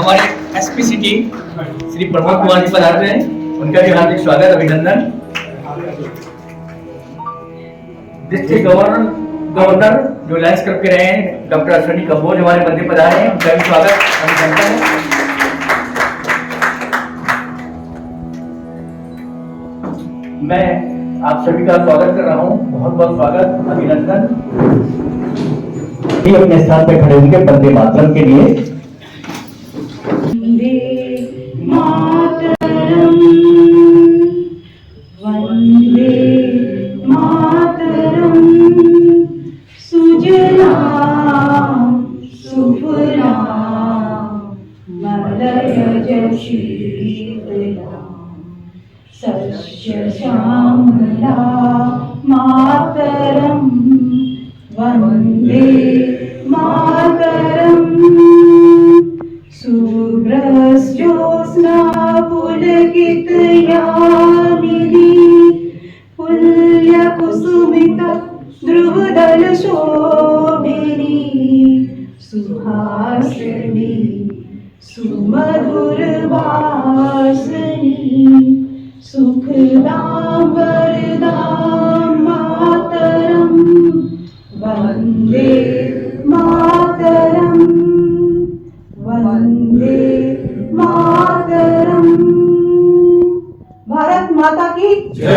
हमारे SP city Shri Pramod Kumar ji पधार रहे हैं, उनका भी हार्दिक स्वागत अभिनंदन। डिस्ट्रिक्ट गवर्नर जो लाइन्स क्लब के रहे हैं डॉक्टर अश्विनी कंबोज हमारे मध्य पधारे हैं, उनका भी स्वागत अभिनंदन है। मैं आप सभी का स्वागत कर रहा हूँ, बहुत बहुत स्वागत अभिनंदन। अपने स्थान पे खड़े होंगे वंदे मातरम के लिए। वंदे मातरम सुजलां सुफलां मलयज शीतलां सस्य श्यामलां मातरं वंदे मातरं शुभ्रज्योत्स्ना पुलकितयामिनी पुल्यकुसुमिता ध्रुवदलशोभिनी सुहासिनी सुमधुरवासिनी सुखदां वरदां मातरं वन्दे मातरं वन्दे मातरं। भारत माता की जय।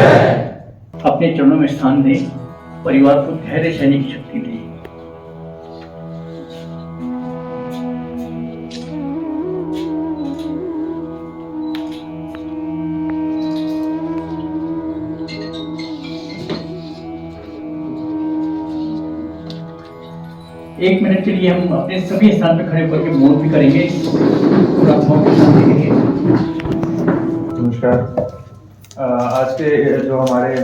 अपने चरणों में स्थान दें, परिवार को धैर्य सहने की शक्ति दें। एक मिनट के लिए हम अपने सभी स्थान पर खड़े होकर के मौन भी करेंगे। नमस्कार। आज के जो हमारे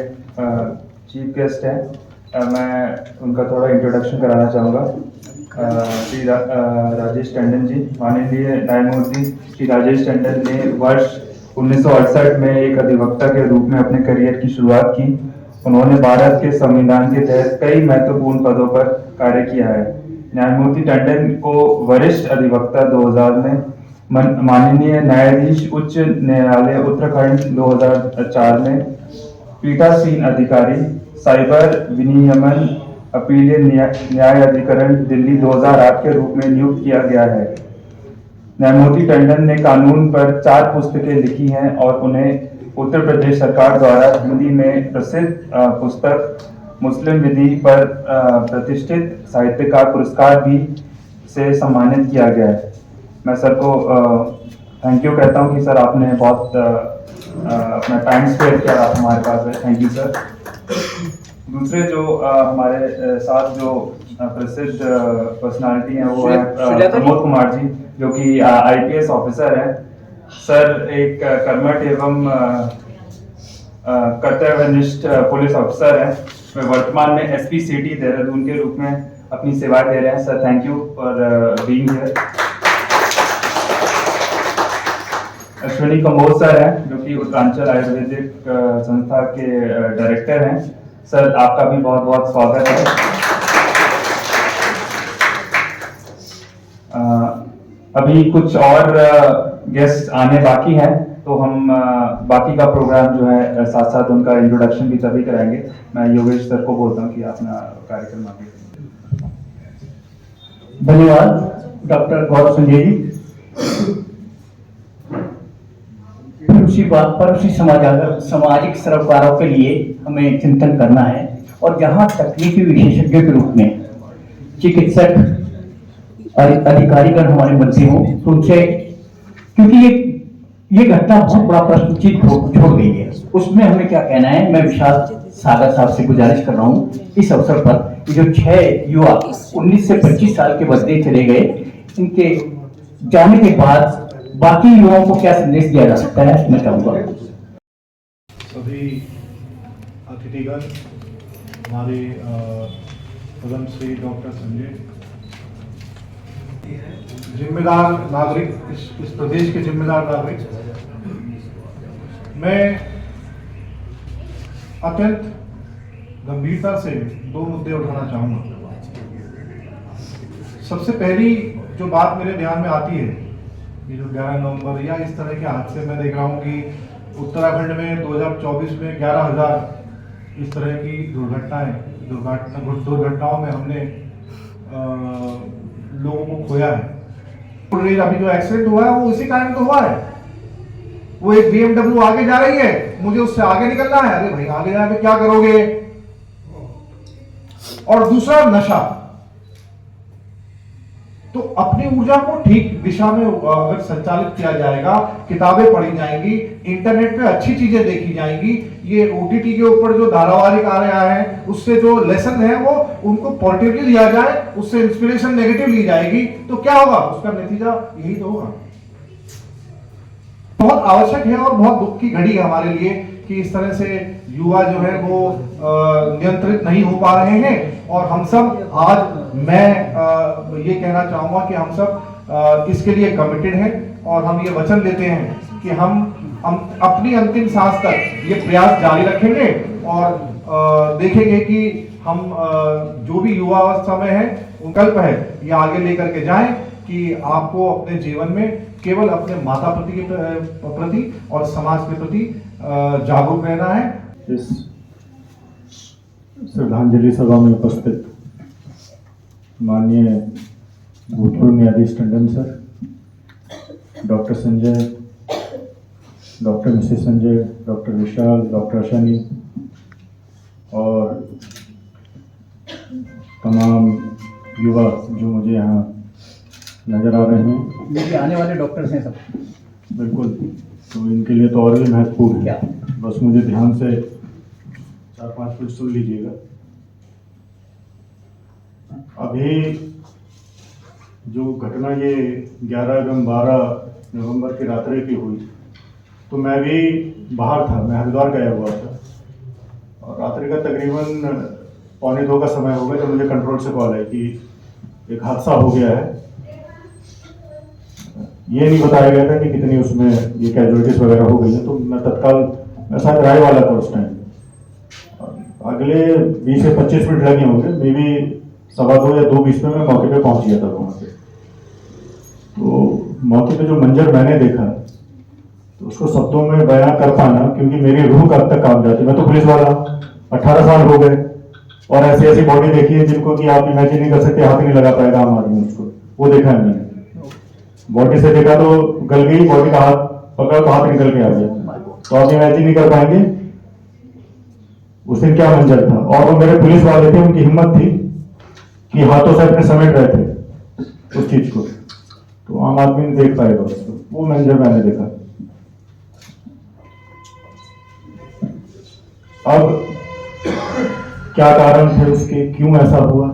चीफ गेस्ट हैं, मैं उनका थोड़ा इंट्रोडक्शन कराना चाहूँगा। श्री राजेश टंडन जी, माननीय न्यायमूर्ति श्री राजेश टंडन ने वर्ष 1968 में एक अधिवक्ता के रूप में अपने करियर की शुरुआत की। उन्होंने भारत के संविधान के तहत कई महत्वपूर्ण पदों पर कार्य किया है। न्यायमूर्ति टंडन को वरिष्ठ अधिवक्ता 2000 में, माननीय न्यायाधीश उच्च न्यायालय उत्तराखंड 2004 में, पीठासीन अधिकारी साइबर विनियमन अपीलीय न्याय अधिकरण दिल्ली 2008 के रूप में नियुक्त किया गया है। न्यायमूर्ति टंडन ने कानून पर 4 पुस्तकें लिखी हैं और उन्हें उत्तर प्रदेश सरकार द्वारा हिंदी में प्रसिद्ध पुस्तक मुस्लिम विधि पर प्रतिष्ठित साहित्यकार पुरस्कार भी से सम्मानित किया गया है। मैं सर को थैंक यू कहता हूं कि सर आपने बहुत अपना टाइम स्पेयर किया, आप हमारे पास है, थैंक यू सर। दूसरे जो हमारे साथ जो प्रसिद्ध पर्सनालिटी हैं वो है प्रमोद कुमार जी, जो कि IPS ऑफिसर हैं। सर एक कर्मठ एवं कर्तव्यनिष्ठ पुलिस अफसर हैं। वे वर्तमान में SP सिटी देहरादून के रूप में अपनी सेवाएं दे रहे हैं। Sir thank you for being here. Ashwini Kamboj sir हैं, जो कि उत्तरांचल आयुर्वेदिक संस्था के डायरेक्टर हैं। सर आपका भी बहुत बहुत स्वागत है। अभी कुछ और गेस्ट आने बाकी हैं, तो हम बाकी का प्रोग्राम जो है साथ साथ उनका इंट्रोडक्शन भी तभी कराएंगे। मैं योगेश सर को बोलता हूँ कि अपना कार्यक्रम आगे। धन्यवाद डॉक्टर गौरव संजय जी। उसी बात पर उसी सामाजिक सरोकारों के लिए हमें चिंतन करना है, और जहाँ तकनीकी विशेषज्ञ के रूप में चिकित्सक अधिकारीगण हमारे मध्य हो, तो उनसे, क्योंकि ये घटना बहुत बड़ा प्रश्न छोड़ गई है, उसमें हमें क्या कहना है। मैं विशाल सागर साहब से गुजारिश कर रहा हूँ इस अवसर पर कि जो 6 युवा 19 से 25 साल के बच्चे चले गए, इनके जाने के बाद बाकी युवाओं को क्या संदेश दिया जा सकता है, मैं चाहूँगा। सभी अतिथिगण, हमारे पदम श्री डॉक्टर संजय, जिम्मेदार नागरिक, इस प्रदेश के जिम्मेदार नागरिक, मैं अत्यंत गंभीरता से 2 मुद्दे उठाना चाहूंगा। सबसे पहली जो बात मेरे ध्यान में आती है ये जो 11 नवंबर या इस तरह के हादसे मैं देख रहा हूँ कि उत्तराखंड में 2024 में 11,000 इस तरह की दुर्घटनाओं में हमने लोगों को खोया है। अभी जो एक्सीडेंट हुआ है वो इसी कारण तो हुआ है। वो एक BMW आगे जा रही है, मुझे उससे आगे निकलना है। अरे भाई आगे जाके क्या करोगे? और दूसरा नशा। तो अपनी ऊर्जा को ठीक दिशा में अगर संचालित किया जाएगा, किताबें पढ़ी जाएंगी, इंटरनेट पे अच्छी चीजें देखी जाएंगी, ये OTT के ऊपर जो धारावाहिक आ रहा है उससे जो लेसन है वो उनको पॉजिटिवली लिया जाए, उससे इंस्पिरेशन नेगेटिव ली जाएगी, तो क्या होगा? उसका नतीजा यही तो होगा। बहुत आवश्यक है और बहुत दुख की घड़ी है हमारे लिए कि इस तरह से युवा जो है वो नियंत्रित नहीं हो पा रहे हैं। और हम सब आज मैं ये कहना चाहूंगा कि हम सब इसके लिए कमिटेड हैं और हम ये वचन देते हैं कि हम अपनी अंतिम सांस तक ये प्रयास जारी रखेंगे और देखेंगे कि हम जो भी युवावस्था में है विकल्प है ये आगे लेकर के जाएं कि आपको अपने जीवन में केवल अपने माता प्रति और समाज के प्रति जागरूक रहना है। इस श्रद्धांजलि सभा में उपस्थित माननीय भूतपूर्व न्यायाधीश Tandon sir, doctor Sanjay, doctor Mrs Sanjay, doctor Vishal, doctor Ashni और तमाम युवा जो मुझे यहाँ नज़र आ रहे हैं, ये आने वाले डॉक्टर्स हैं सब। बिल्कुल, तो इनके लिए तो और भी महत्वपूर्ण क्या? है। बस मुझे ध्यान से 4-5 मिनट सुन लीजिएगा। अभी जो घटना ये 11 एवं 12 नवंबर की रात्रि की हुई, तो मैं भी बाहर था, मैं हरिद्वार गया हुआ था और रात्रि का तकरीबन 1:45 का समय होगा जब मुझे कंट्रोल से कॉल आई कि एक हादसा हो गया है। ये नहीं बताया गया था कि कितनी उसमें ये कैजुअलिटीज वगैरह हो गई है। तो मैं तत्काल, मैं शायद राय वाला था उस टाइम, अगले 20 से 25 मिनट लगे होंगे, मे बी 2:15 या 2:20 में मैं मौके पे पहुंच गया था वहाँ पे। तो मौके पे जो मंजर मैंने देखा तो उसको शब्दों में बयां कर पाना, क्योंकि मेरी रूह कब तक काम जाती। मैं तो पुलिस वाला, 18 साल हो गए और ऐसी ऐसी बॉडी देखी है जिनको कि आप इमेजिन नहीं कर सकते, हाथ नहीं लगा पाएगा आम आदमी उसको। वो देखा है मैंने, बॉडी से देखा तो गल गई, बॉडी का हाथ पकड़ा तो हाथ निकल के आ गया। तो आप इमेजिन नहीं कर पाएंगे उस दिन क्या मंजर था। और वो मेरे पुलिस वाले थे, उनकी हिम्मत थी कि हाथों से अपने समेट रहे थे उस चीज को, तो आम आदमी नहीं देख पाएगा उसको। वो मंजर मैंने देखा। अब क्या कारण थे उसके, क्यों ऐसा हुआ,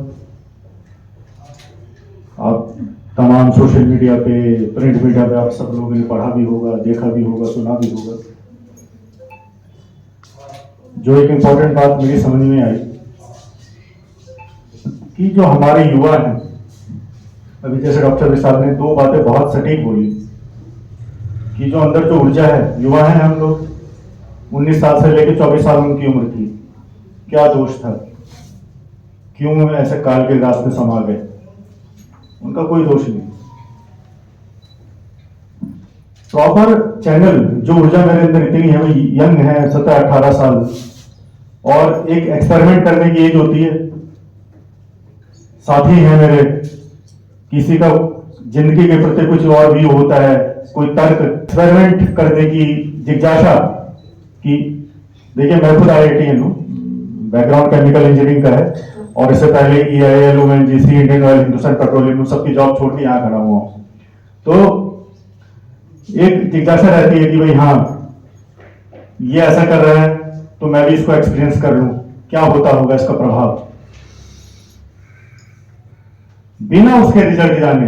आप तमाम सोशल मीडिया पे, प्रिंट मीडिया पे आप सब लोगों ने पढ़ा भी होगा, देखा भी होगा, सुना भी होगा। जो एक इम्पोर्टेंट बात मेरी समझ में आई कि जो हमारे युवा हैं, अभी जैसे डॉक्टर विशाल ने 2 बातें बहुत सटीक बोली कि जो अंदर जो ऊर्जा है, युवा है हम लोग, 19 साल से लेकर 24 साल उनकी उम्र थी, क्या दोष था, क्यों ऐसे काल के रास्ते में समा गए, उनका कोई दोष नहीं। प्रॉपर चैनल, जो ऊर्जा मेरे अंदर इतनी है, मैं यंग है, 17-18 साल, और एक एक्सपेरिमेंट करने की एज होती है। साथी है मेरे, किसी का जिंदगी के प्रति कुछ और भी होता है, कोई तर्क, एक्सपेरिमेंट करने की जिज्ञासा की। देखिए मैं खुद IITN हूँ, बैकग्राउंड केमिकल इंजीनियरिंग का है, और इससे पहले EIL, ONGC, Indian oil, Hindustan petroleum, सबकी जॉब छोड़ के यहाँ खड़ा हुआ हूँ। तो एक जिज्ञासा रहती है कि भाई हाँ ये ऐसा कर रहा है तो मैं भी इसको एक्सपीरियंस कर लूं, क्या होता होगा इसका प्रभाव। बिना उसके रिजल्ट जाने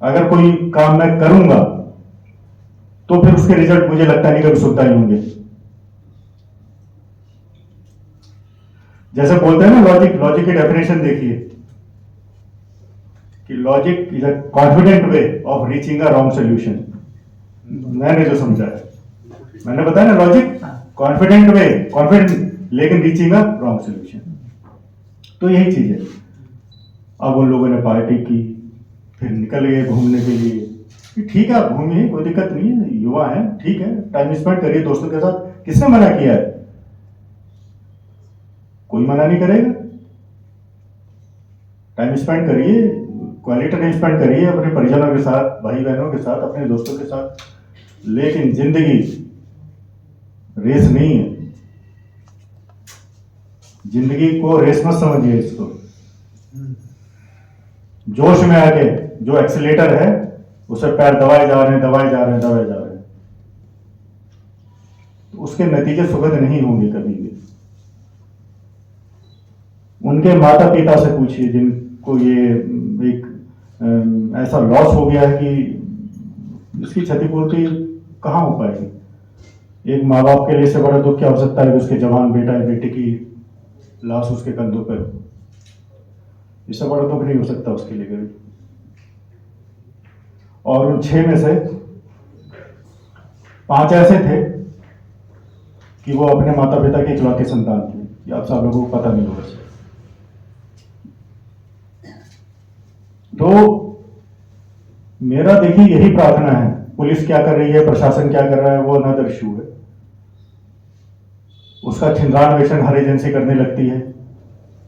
अगर कोई काम मैं करूंगा तो फिर उसके रिजल्ट मुझे लगता नहीं कभी सुनता ही होंगे। जैसे बोलते हैं ना लॉजिक की डेफिनेशन देखिए कि logic is a confident way of reaching a wrong solution. मैंने जो समझा है, मैंने बताया ना, लॉजिक कॉन्फिडेंट वे, कॉन्फिडेंट लेकिन रीचिंग अ रॉन्ग सोल्यूशन। तो यही चीज है। अब उन लोगों ने पार्टी की, फिर निकल गए घूमने के लिए, ठीक है, आप घूमिए, कोई दिक्कत नहीं है, युवा है, ठीक है, टाइम स्पेंड करिए दोस्तों के साथ। किसने मना किया है? कोई मना नहीं करेगा। टाइम स्पेंड करिए, क्वालिटी टाइम स्पेंड करिए अपने परिजनों के साथ, भाई बहनों के साथ, अपने दोस्तों के साथ। लेकिन जिंदगी रेस नहीं है। जिंदगी को रेस मत समझिए इसको। जोश में आके जो एक्सीलेटर है उसे पैर दबाए जा रहे हैं, दबाए जा रहे हैं, दबाए जा रहे हैं, तो उसके नतीजे सुखद नहीं होंगे कभी भी। उनके माता पिता से पूछिए जिनको ये एक ऐसा लॉस हो गया है कि इसकी क्षतिपूर्ति कहाँ हो पाएगी। एक माँ बाप के लिए इससे बड़ा दुख क्या हो सकता है कि उसके जवान बेटा या बेटे की लाश उसके कंधों पर। इससे बड़ा दुख नहीं हो सकता उसके लिए कभी। और उन 6 में से 5 ऐसे थे कि वो अपने माता पिता के इकलौते संतान थे। ये आप सब लोगों को पता नहीं होगा। तो मेरा देखिए यही प्रार्थना है। पुलिस क्या कर रही है, प्रशासन क्या कर रहा है, वो अनदर इशू है। उसका छिंद्रान्वेषण हर एजेंसी करने लगती है।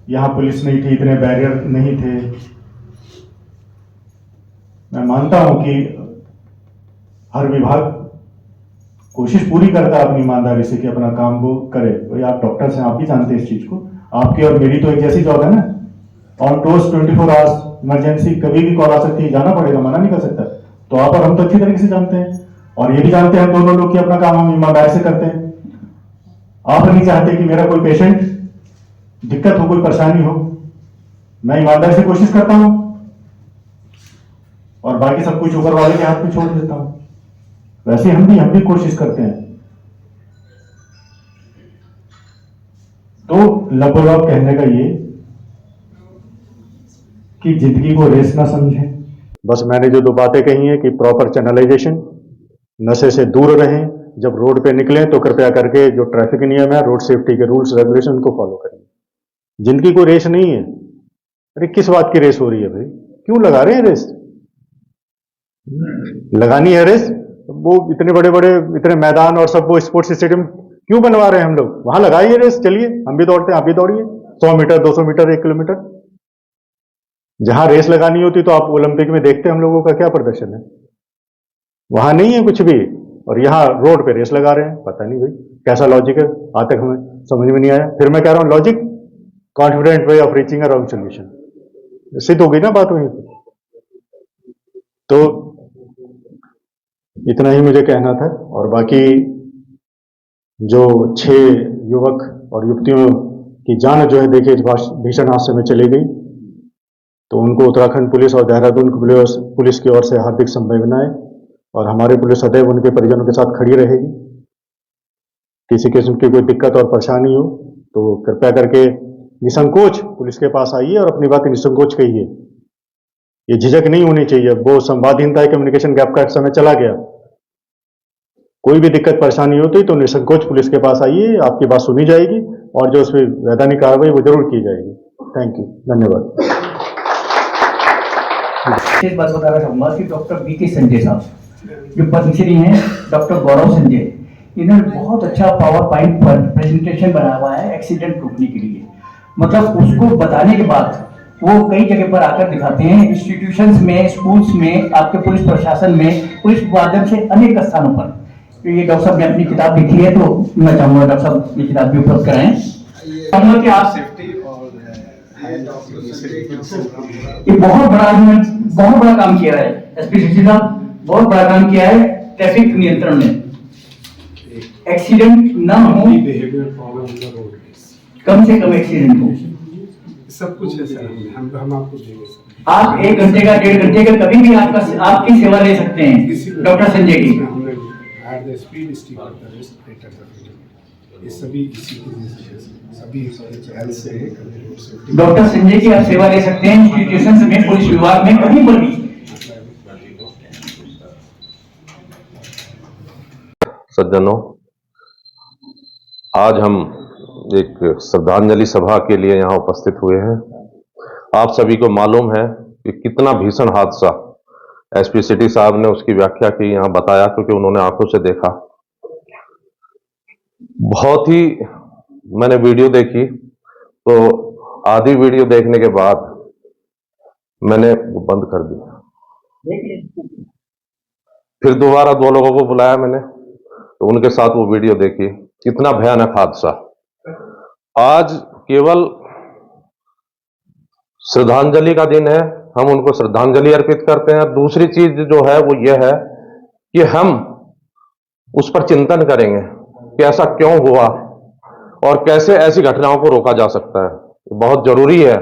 यहां पुलिस नहीं थी, इतने बैरियर नहीं थे। मैं मानता हूं कि हर विभाग कोशिश पूरी करता है अपनी ईमानदारी से कि अपना काम वो करे। भाई आप डॉक्टर्स हैं, आप भी जानते हैं इस चीज को। आपकी और मेरी तो एक जैसी जॉब है ना। ऑन टोस्ट 24 आवर्स इमरजेंसी कभी भी कॉल आ सकती है, जाना पड़ेगा, मना नहीं कर सकता। तो आप और हम तो अच्छी तरीके से जानते हैं, और ये भी जानते हैं दोनों लोग कि अपना काम हम ईमानदारी से करते हैं। आप नहीं चाहते कि मेरा कोई पेशेंट दिक्कत हो, कोई परेशानी हो। मैं ईमानदारी से कोशिश करता हूं और बाकी सब कुछ ऊपर वाले के हाथ में छोड़ देता हूं। वैसे हम भी कोशिश करते हैं। तो लगभग कहने का ये कि जिंदगी को रेस ना समझें। बस मैंने जो 2 बातें कही हैं कि प्रॉपर चैनलाइजेशन, नशे से दूर रहें, जब रोड पे निकलें तो कृपया करके जो ट्रैफिक नियम है, रोड सेफ्टी के रूल्स रेगुलेशन को फॉलो करें। जिंदगी को रेस नहीं है। अरे किस बात की रेस हो रही है भाई? क्यों लगा रहे हैं रेस? लगानी है रेस, वो इतने बड़े बड़े इतने मैदान और सब वो स्पोर्ट्स स्टेडियम क्यों बनवा रहे हैं हम लोग? वहां लगाइए रेस, चलिए, हम भी दौड़ते हैं, आप भी दौड़िए। 100 मीटर, 200 मीटर, 1 किलोमीटर। जहां रेस लगानी होती तो आप ओलंपिक में देखते हैं हम लोगों का क्या प्रदर्शन है। वहां नहीं है कुछ भी, और यहां रोड पे रेस लगा रहे हैं। पता नहीं भाई कैसा लॉजिक है, आज तक हमें समझ में नहीं आया। फिर मैं कह रहा हूं logic confident way of reaching a wrong solution. सिद्ध हो गई ना बात वहीं पर। तो इतना ही मुझे कहना था। और बाकी जो 6 युवक और युवतियों की जान जो है देखिए इस भीषण हादसे में चली गई, तो उनको उत्तराखंड पुलिस और देहरादून पुलिस की ओर से हार्दिक संवेदनाएं। और हमारी पुलिस सदैव उनके परिजनों के साथ खड़ी रहेगी। किसी किस्म की कोई दिक्कत और परेशानी हो तो कृपया करके निसंकोच पुलिस के पास आइए और अपनी बात निसंकोच कहिए। ये झिझक नहीं होनी चाहिए। वो संवादहीनता, कम्युनिकेशन गैप का समय चला गया। कोई भी दिक्कत परेशानी होती तो निसंकोच पुलिस के पास आइए, आपकी बात सुनी जाएगी और जो उस पर वैधानिक कार्रवाई वो जरूर की जाएगी। थैंक यू, धन्यवाद। एक बात बताना चाहूंगा कि डॉक्टर बीके संजय साहब जो पद्मश्री हैं, डॉक्टर गौरव संजय, इन्होंने बहुत अच्छा पावर पॉइंट पर प्रेजेंटेशन बनाया हुआ है एक्सीडेंट रोकने के लिए। मतलब उसको बताने के बाद वो कई जगह पर आकर दिखाते हैं, इंस्टीट्यूशंस में, स्कूल्स में, आपके पुलिस प्रशासन में, पुलिस माध्यम से अनेक स्थानों पर। तो ये डॉक्टर साहब ने अपनी किताब लिखी है, तो मैं चाहूंगा डॉक्टर साहब ये किताब भी उपलब्ध कराएं। कि आप ये बहुत बड़ा काम किया है एसपी साहब, बहुत बड़ा काम किया है ट्रैफिक नियंत्रण में। एक्सीडेंट ना हो, कम से कम एक्सीडेंट हो, सब कुछ है सर। हम आपको देंगे सर। आप 1 घंटे का, 1.5 घंटे का कभी भी आपकी सेवा ले सकते हैं डॉक्टर संजय की। ये सभी इसी सभी हेल्थ से डॉक्टर संजय की आप सेवा ले सकते हैं इंस्टीट्यूशन में, पुलिस विभाग में, कहीं पर भी। सज्जनों, आज हम एक श्रद्धांजलि सभा के लिए यहाँ उपस्थित हुए हैं। आप सभी को मालूम है कि कितना भीषण हादसा एसपी सिटी साहब ने उसकी व्याख्या की, यहाँ बताया, क्योंकि उन्होंने आंखों से देखा। बहुत ही मैंने वीडियो देखी, तो आधी वीडियो देखने के बाद मैंने वो बंद कर दिया। फिर दोबारा 2 लोगों को बुलाया मैंने, तो उनके साथ वो वीडियो देखी। कितना भयानक हादसा। आज केवल श्रद्धांजलि का दिन है, हम उनको श्रद्धांजलि अर्पित करते हैं। दूसरी चीज जो है वो ये है कि हम उस पर चिंतन करेंगे कि ऐसा क्यों हुआ और कैसे ऐसी घटनाओं को रोका जा सकता है। बहुत जरूरी है।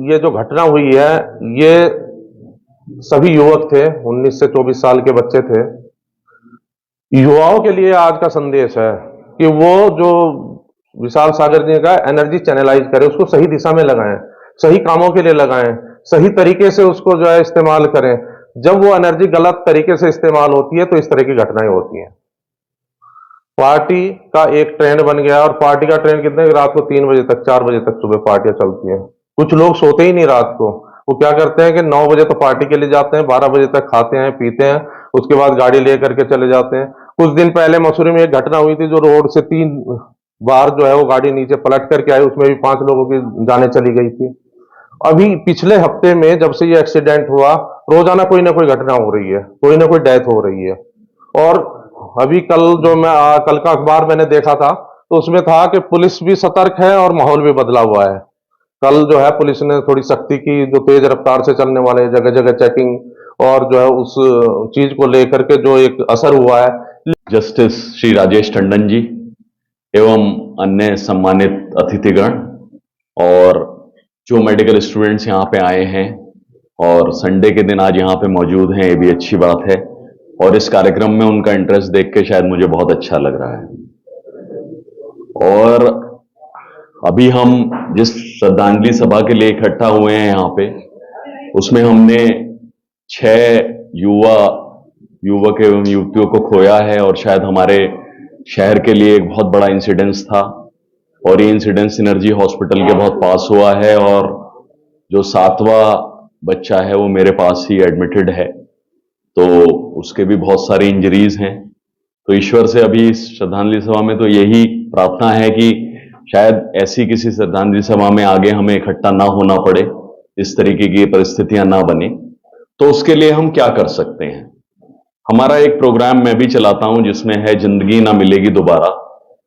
ये जो घटना हुई है, ये सभी युवक थे, 19 से 24 साल के बच्चे थे। युवाओं के लिए आज का संदेश है कि वो जो विशाल सागर जी का एनर्जी चैनलाइज करें, उसको सही दिशा में लगाएं, सही कामों के लिए लगाएं, सही तरीके से उसको जो है इस्तेमाल करें। जब वो एनर्जी गलत तरीके से इस्तेमाल होती है तो इस तरह की घटनाएं होती हैं। पार्टी का एक ट्रेंड बन गया, और पार्टी का ट्रेंड कितने, रात को 3 बजे तक, 4 बजे तक सुबह पार्टियां चलती हैं। कुछ लोग सोते ही नहीं रात को। वो क्या करते हैं कि 9 बजे तो पार्टी के लिए जाते हैं, 12 बजे तक खाते हैं पीते हैं, उसके बाद गाड़ी लेकर के चले जाते हैं। कुछ दिन पहले मसूरी में एक घटना हुई थी, जो रोड से 3 बार जो है वो गाड़ी नीचे पलट करके आई, उसमें भी 5 लोगों की जानें चली गई थी। अभी पिछले हफ्ते में जब से ये एक्सीडेंट हुआ, रोजाना कोई ना कोई घटना हो रही है, कोई ना कोई डेथ हो रही है। और अभी कल कल का अखबार मैंने देखा था, तो उसमें था कि पुलिस भी सतर्क है और माहौल भी बदला हुआ है। कल जो है पुलिस ने थोड़ी सख्ती की, जो तेज रफ्तार से चलने वाले जगह जगह चेकिंग, और जो है उस चीज को लेकर के जो एक असर हुआ है। जस्टिस श्री राजेश टंडन जी एवं अन्य सम्मानित अतिथिगण और जो मेडिकल स्टूडेंट्स यहाँ पे आए हैं और संडे के दिन आज यहाँ पे मौजूद हैं, ये भी अच्छी बात है। और इस कार्यक्रम में उनका इंटरेस्ट देख के शायद मुझे बहुत अच्छा लग रहा है। और अभी हम जिस श्रद्धांजलि सभा के लिए इकट्ठा हुए हैं यहाँ पे, उसमें हमने 6 युवक एवं युवतियों को खोया है, और शायद हमारे शहर के लिए एक बहुत बड़ा इंसिडेंस था। और ये इंसिडेंस सिनर्जी हॉस्पिटल के बहुत पास हुआ है, और जो 7वां बच्चा है वो मेरे पास ही एडमिटेड है, तो उसके भी बहुत सारी इंजरीज हैं। तो ईश्वर से अभी इस श्रद्धांजलि सभा में तो यही प्रार्थना है कि शायद ऐसी किसी श्रद्धांजलि सभा में आगे हमें इकट्ठा ना होना पड़े, इस तरीके की परिस्थितियां ना बने। तो उसके लिए हम क्या कर सकते हैं? हमारा एक प्रोग्राम मैं भी चलाता हूं जिसमें है जिंदगी ना मिलेगी दोबारा।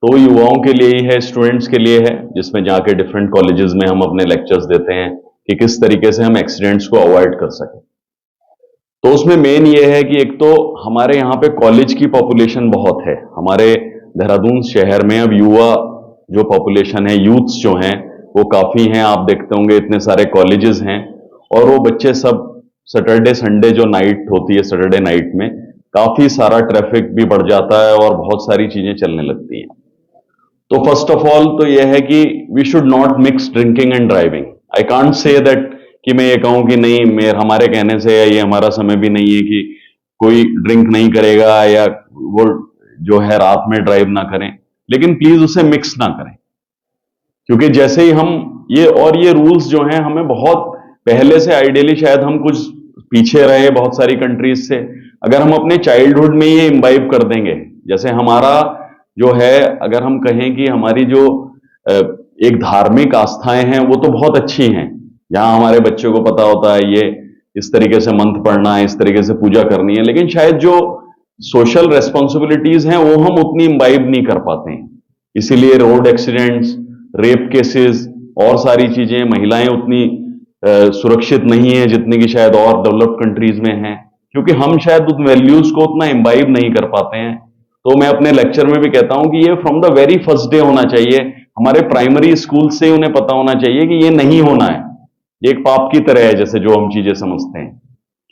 तो वो युवाओं के लिए ही है, स्टूडेंट्स के लिए है, जिसमें जाके डिफरेंट कॉलेजेस में हम अपने लेक्चर्स देते हैं कि किस तरीके से हम एक्सीडेंट्स को अवॉइड कर सकें। तो उसमें मेन ये है कि एक तो हमारे यहाँ पे कॉलेज की पॉपुलेशन बहुत है। हमारे देहरादून शहर में अब युवा जो पॉपुलेशन है, यूथ्स जो हैं वो काफी हैं। आप देखते होंगे इतने सारे कॉलेजेस हैं, और वो बच्चे सब सैटरडे संडे जो नाइट होती है, सैटरडे नाइट में काफी सारा ट्रैफिक भी बढ़ जाता है और बहुत सारी चीजें चलने लगती हैं। तो फर्स्ट ऑफ ऑल तो यह है कि we should not mix drinking and driving. I can't say that कि मैं ये कहूं कि नहीं, हमारे कहने से ये हमारा समय भी नहीं है कि कोई ड्रिंक नहीं करेगा या वो जो है रात में ड्राइव ना करें, लेकिन प्लीज उसे मिक्स ना करें। क्योंकि जैसे ही हम ये रूल्स जो हैं हमें बहुत पहले से, आइडियली शायद हम कुछ पीछे रहे बहुत सारी कंट्रीज से, अगर हम अपने चाइल्डहुड में ये इम्बाइब कर देंगे। जैसे हमारा जो है, अगर हम कहें कि हमारी जो एक धार्मिक आस्थाएं हैं वो तो बहुत अच्छी हैं, जहां हमारे बच्चों को पता होता है ये इस तरीके से मंत्र पढ़ना है, इस तरीके से पूजा करनी है, लेकिन शायद जो सोशल रेस्पॉन्सिबिलिटीज हैं वो हम उतनी इम्बाइब नहीं कर पाते हैं। इसीलिए रोड एक्सीडेंट्स, रेप केसेस और सारी चीजें, महिलाएं उतनी सुरक्षित नहीं है जितनी कि शायद और डेवलप्ड कंट्रीज में हैं, क्योंकि हम शायद उन वैल्यूज को उतना इम्बाइब नहीं कर पाते हैं। तो मैं अपने लेक्चर में भी कहता हूं कि ये from the very first day होना चाहिए। हमारे प्राइमरी स्कूल से उन्हें पता होना चाहिए कि ये नहीं होना है, ये एक पाप की तरह है, जैसे जो हम चीजें समझते हैं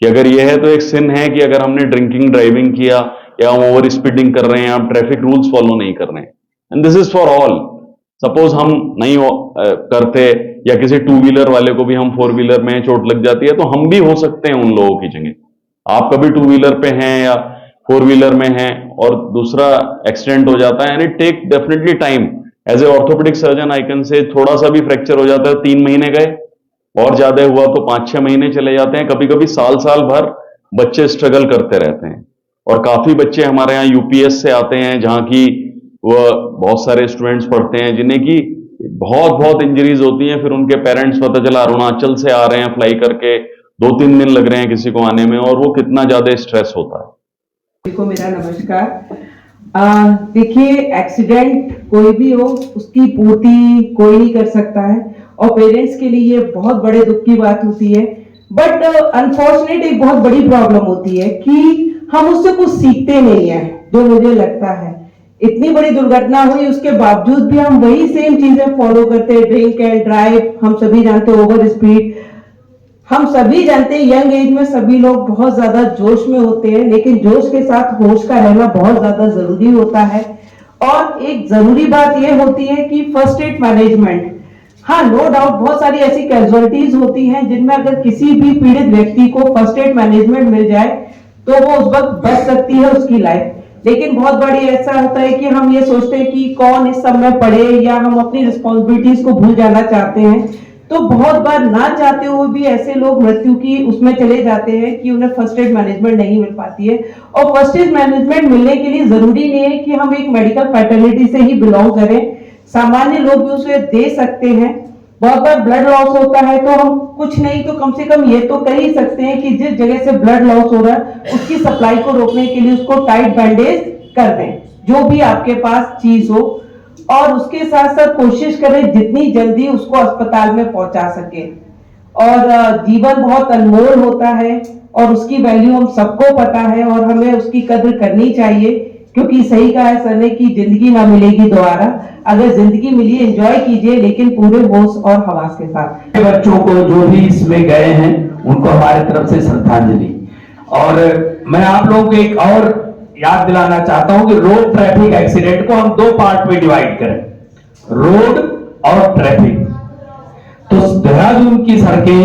कि अगर ये है तो एक सिन है कि अगर हमने ड्रिंकिंग ड्राइविंग किया या हम ओवर स्पीडिंग कर रहे हैं, हम ट्रैफिक रूल्स फॉलो नहीं कर रहे हैं। And this is for all. Suppose हम नहीं करते या किसी 2 व्हीलर वाले को भी हम 4 व्हीलर में चोट लग जाती है, तो हम भी हो सकते हैं उन लोगों की जगह। आप कभी 2 व्हीलर पे हैं या 4 व्हीलर में हैं और दूसरा एक्सीडेंट हो जाता है, and it take definitely time. As a orthopedic surgeon I can say थोड़ा सा भी फ्रैक्चर हो जाता है 3 महीने गए, और ज्यादा हुआ तो 5-6 महीने चले जाते हैं, कभी कभी साल साल भर बच्चे स्ट्रगल करते रहते हैं। और काफी बच्चे हमारे यहाँ यूपीएस से आते हैं, जहां की वह बहुत सारे स्टूडेंट्स पढ़ते हैं जिन्हें की बहुत बहुत इंजरीज होती हैं। फिर उनके पेरेंट्स पता चला अरुणाचल से आ रहे हैं फ्लाई करके, 2-3 दिन लग रहे हैं किसी को आने में, और वो कितना ज्यादा स्ट्रेस होता है। को मेरा नमस्कार। देखिए, एक्सीडेंट कोई भी हो उसकी पूर्ति कोई नहीं कर सकता है और पेरेंट्स के लिए ये बहुत बड़े दुख की बात होती है। बट अनफॉर्चुनेट एक बहुत बड़ी प्रॉब्लम होती है कि हम उससे कुछ सीखते नहीं है, जो मुझे लगता है। इतनी बड़ी दुर्घटना हुई उसके बावजूद भी हम वही सेम चीजें फॉलो करते हैं, ड्रिंक एंड ड्राइव, हम सभी जानते हैं, ओवर स्पीड। हम सभी जानते हैं यंग एज में सभी लोग बहुत ज्यादा जोश में होते हैं, लेकिन जोश के साथ होश का रहना बहुत ज्यादा जरूरी होता है। और एक जरूरी बात यह होती है कि फर्स्ट एड मैनेजमेंट। हाँ, नो डाउट बहुत सारी ऐसी कैजुअलिटीज होती हैं जिनमें अगर किसी भी पीड़ित व्यक्ति को फर्स्ट एड मैनेजमेंट मिल जाए तो वो उस वक्त बच सकती है उसकी लाइफ। लेकिन बहुत बड़ी ऐसा होता है कि हम ये सोचते हैं कि कौन इस सब में पड़े, या हम अपनी रिस्पॉन्सिबिलिटीज को भूल जाना चाहते हैं। तो बहुत बार ना चाहते हुए भी ऐसे लोग मृत्यु की उसमें चले जाते हैं कि उन्हें फर्स्ट एड मैनेजमेंट नहीं मिल पाती है। और फर्स्ट एड मैनेजमेंट मिलने के लिए जरूरी नहीं है कि हम एक मेडिकल फैटर्निटी से ही बिलोंग करें, सामान्य लोग भी उसे दे सकते हैं। बहुत बार ब्लड लॉस होता है तो हम कुछ नहीं तो कम से कम ये तो कर ही सकते हैं कि जिस जगह से ब्लड लॉस हो रहा है उसकी सप्लाई को रोकने के लिए उसको टाइट बैंडेज कर दें, जो भी आपके पास चीज हो। और उसके साथ साथ कोशिश करें जितनी जल्दी उसको अस्पताल में पहुंचा सके। और जीवन बहुत अनमोल होता है और उसकी वैल्यू हम सबको पता है और हमें उसकी कद्र करनी चाहिए, क्योंकि सही कहा है सर ने कि जिंदगी ना मिलेगी दोबारा। अगर जिंदगी मिली एंजॉय कीजिए, लेकिन पूरे होश और हवास के साथ। बच्चों को जो भी इसमें गए हैं उनको हमारे तरफ से श्रद्धांजलि। और मैं आप लोगों को एक और याद दिलाना चाहता हूं कि रोड ट्रैफिक एक्सीडेंट को हम 2 पार्ट में डिवाइड करें, रोड और ट्रैफिक। तो देहरादून की सड़कें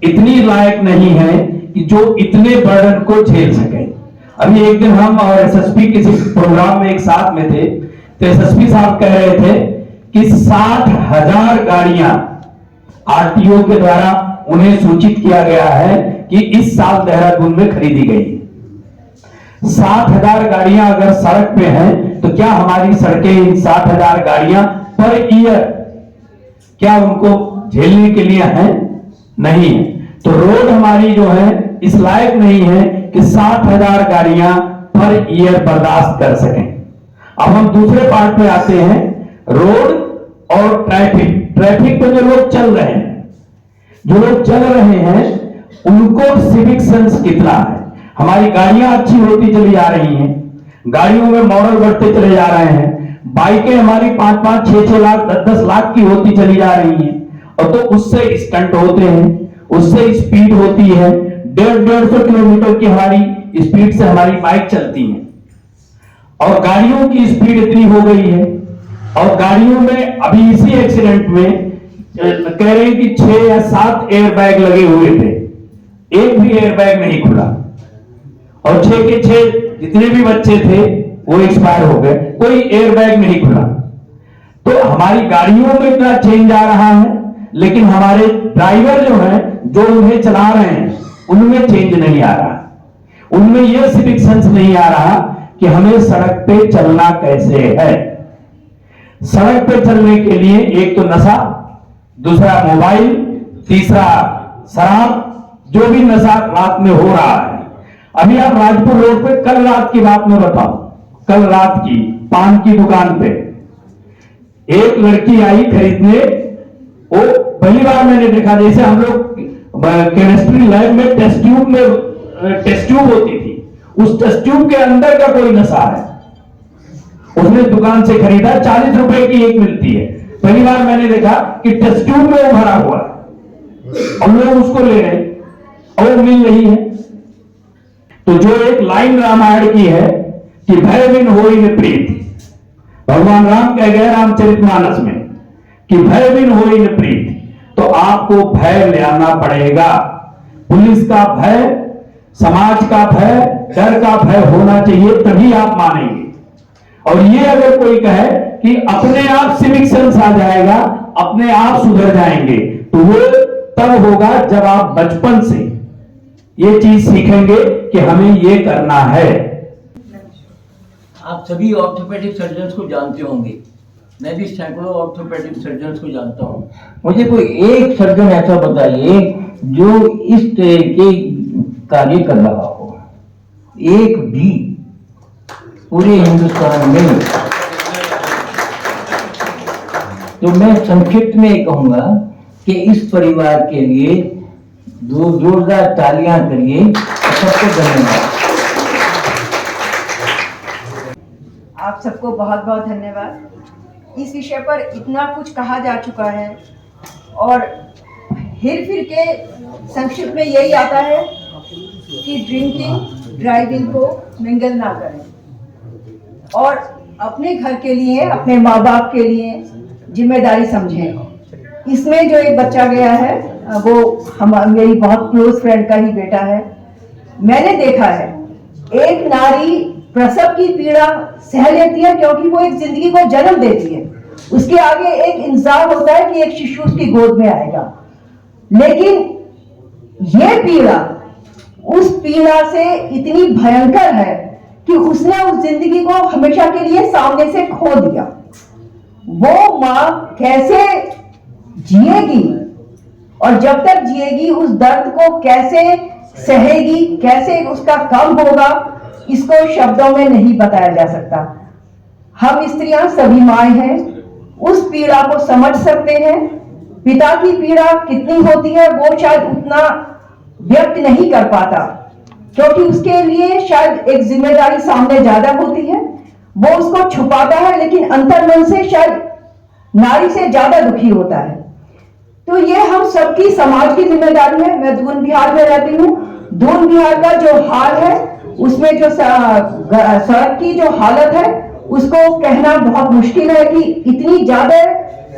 इतनी लायक नहीं है कि जो इतने बर्डन को झेल सके। अभी एक दिन हम और एसएसपी किसी प्रोग्राम में एक साथ में थे, तो एसएसपी साहब कह रहे थे कि 60,000 गाड़ियां आरटीओ के द्वारा उन्हें सूचित किया गया है कि इस साल देहरादून में खरीदी गई है। 60,000 गाड़ियां अगर सड़क पे हैं तो क्या हमारी सड़कें इन 60,000 गाड़ियां पर ईयर क्या उनको झेलने के लिए हैं? नहीं है। तो रोड हमारी जो है इस लायक नहीं है कि 60,000 गाड़ियां पर ईयर बर्दाश्त कर सकें। अब हम दूसरे पार्ट पे आते हैं, रोड और ट्रैफिक। ट्रैफिक पे जो लोग चल रहे हैं, जो लोग चल रहे हैं उनको सिविक सेंस कितना है? हमारी गाड़ियां अच्छी होती चली जा रही हैं, गाड़ियों में मॉडल बढ़ते चले जा रहे हैं, बाइकें हमारी 5-5, 6-6 लाख, 10-10 लाख की होती चली जा रही हैं, और तो उससे स्टंट होते हैं, उससे स्पीड होती है। 150-150 किलोमीटर की हमारी स्पीड से हमारी बाइक चलती है, और गाड़ियों की स्पीड इतनी हो गई है। और गाड़ियों में अभी इसी एक्सीडेंट में कह रहे हैं कि 6 या 7 एयरबैग लगे हुए थे, एक भी एयरबैग नहीं खुला, और 6 के 6 जितने भी बच्चे थे वो एक्सपायर हो गए, कोई एयरबैग नहीं खुला। तो हमारी गाड़ियों में इतना चेंज आ रहा है, लेकिन हमारे ड्राइवर जो हैं, जो उन्हें चला रहे हैं, उनमें चेंज नहीं आ रहा, उनमें यह सिविक सेंस नहीं आ रहा कि हमें सड़क पे चलना कैसे है। सड़क पे चलने के लिए एक तो नशा, दूसरा मोबाइल, तीसरा शराब, जो भी नशा रात में हो रहा है। अभी आप राजपुर रोड पे कल रात की बात में बताओ, कल रात की पान की दुकान पे एक लड़की आई खरीदने। वो पहली बार मैंने देखा, जैसे हम लोग केमिस्ट्री लैब में टेस्ट ट्यूब होती थी, उस टेस्ट ट्यूब के अंदर का कोई नशा है। उसने दुकान से खरीदा, 40 रुपए की एक मिलती है। पहली बार मैंने देखा कि टेस्ट ट्यूब में वो भरा हुआ है और लोग उसको ले रहे और मिल रही है। तो जो एक लाइन रामायण की है कि भय बिन होई न प्रीत, भगवान राम कह गए रामचरितमानस में कि भय बिन होई न प्रीत, तो आपको भय ले आना पड़ेगा। पुलिस का भय, समाज का भय, डर का भय होना चाहिए, तभी आप मानेंगे। और ये अगर कोई कहे कि अपने आप सिविक सेंस आ जाएगा, अपने आप सुधर जाएंगे, तो वो तब होगा जब आप बचपन से ये चीज सीखेंगे कि हमें ये करना है। आप सभी ऑर्थोपेडिक सर्जन्स को जानते होंगे, मैं भी सैकड़ों ऑर्थोपेडिक सर्जन्स को जानता हूँ। मुझे कोई एक सर्जन ऐसा बताइए जो इस तरह के कार्य कर रहा हो, एक भी पूरे हिंदुस्तान में। तो मैं संक्षिप्त में कहूंगा कि इस परिवार के लिए दो जोरदार तालियां करिए। सबको धन्यवाद। आप सबको बहुत बहुत धन्यवाद। इस विषय पर इतना कुछ कहा जा चुका है और हिर फिर के संक्षिप्त में यही आता है कि ड्रिंकिंग ड्राइविंग को मिंगल ना करें और अपने घर के लिए, अपने माँ बाप के लिए जिम्मेदारी समझें। इसमें जो एक बच्चा गया है वो मेरी बहुत क्लोज फ्रेंड का ही बेटा है। मैंने देखा है एक नारी प्रसव की पीड़ा सह लेती है क्योंकि वो एक जिंदगी को जन्म देती है, उसके आगे एक इंतजार होता है कि एक शिशु उसकी गोद में आएगा। लेकिन ये पीड़ा उस पीड़ा से इतनी भयंकर है कि उसने उस जिंदगी को हमेशा के लिए सामने से खो दिया। वो माँ कैसे जिएगी और जब तक जिएगी उस दर्द को कैसे सहेगी, कैसे उसका कम होगा, इसको शब्दों में नहीं बताया जा सकता। हम स्त्रियां सभी माएँ हैं, उस पीड़ा को समझ सकते हैं। पिता की पीड़ा कितनी होती है वो शायद उतना व्यक्त नहीं कर पाता क्योंकि उसके लिए शायद एक जिम्मेदारी सामने ज्यादा होती है, वो उसको छुपाता है, लेकिन अंतर्मन से शायद नारी से ज्यादा दुखी होता है। तो ये हम सबकी समाज की जिम्मेदारी है। मैं दून बिहार में रहती हूँ। दून बिहार का जो हाल है उसमें जो सड़क की जो हालत है उसको कहना बहुत मुश्किल है कि इतनी ज्यादा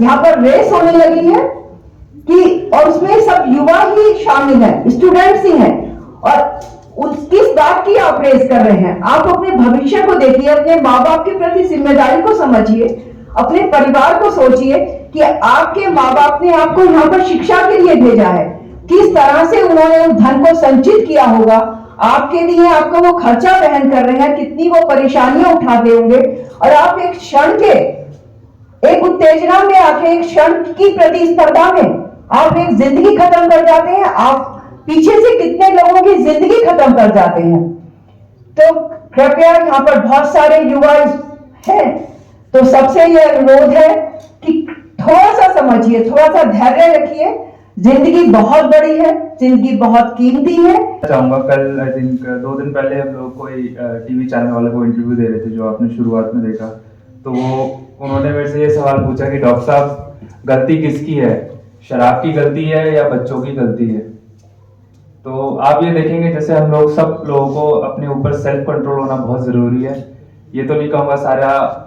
यहाँ पर रेस होने लगी है कि, और उसमें सब युवा ही शामिल है, स्टूडेंट्स ही हैं। और किस बात की आप रेस कर रहे हैं? आप अपने भविष्य को देखिए, अपने माँ बाप के प्रति जिम्मेदारी को समझिए, अपने परिवार को सोचिए कि आपके माँ बाप ने आपको यहाँ पर शिक्षा के लिए भेजा है, किस तरह से उन्होंने उस धन को संचित किया होगा आपके लिए, आपको वो खर्चा वहन कर रहे हैं, कितनी वो परेशानियां उठाते होंगे। और आप एक क्षण के, एक उत्तेजना में आके, एक क्षण की प्रतिस्पर्धा में आप एक जिंदगी खत्म कर जाते हैं। आप पीछे से कितने लोगों की जिंदगी खत्म कर जाते हैं। तो कृपया यहाँ पर बहुत सारे युवा हैं, तो सबसे ये अनुरोध है कि थोड़ा सा समझिए, थोड़ा सा धैर्य रखिए। जिंदगी बहुत बड़ी है, जिंदगी बहुत कीमती है। चाहूंगा कल आई थिंक 2 दिन पहले हम लोग कोई टीवी चैनल वाले को इंटरव्यू दे रहे थे जो आपने शुरुआत में देखा, तो उन्होंने मेरे से ये सवाल पूछा कि डॉक्टर साहब गलती किसकी है, शराब की गलती है या बच्चों की गलती है? तो आप ये देखेंगे जैसे हम लोग सब लोगों को अपने ऊपर सेल्फ कंट्रोल होना बहुत जरूरी है। ये तो नहीं कहूँगा सारा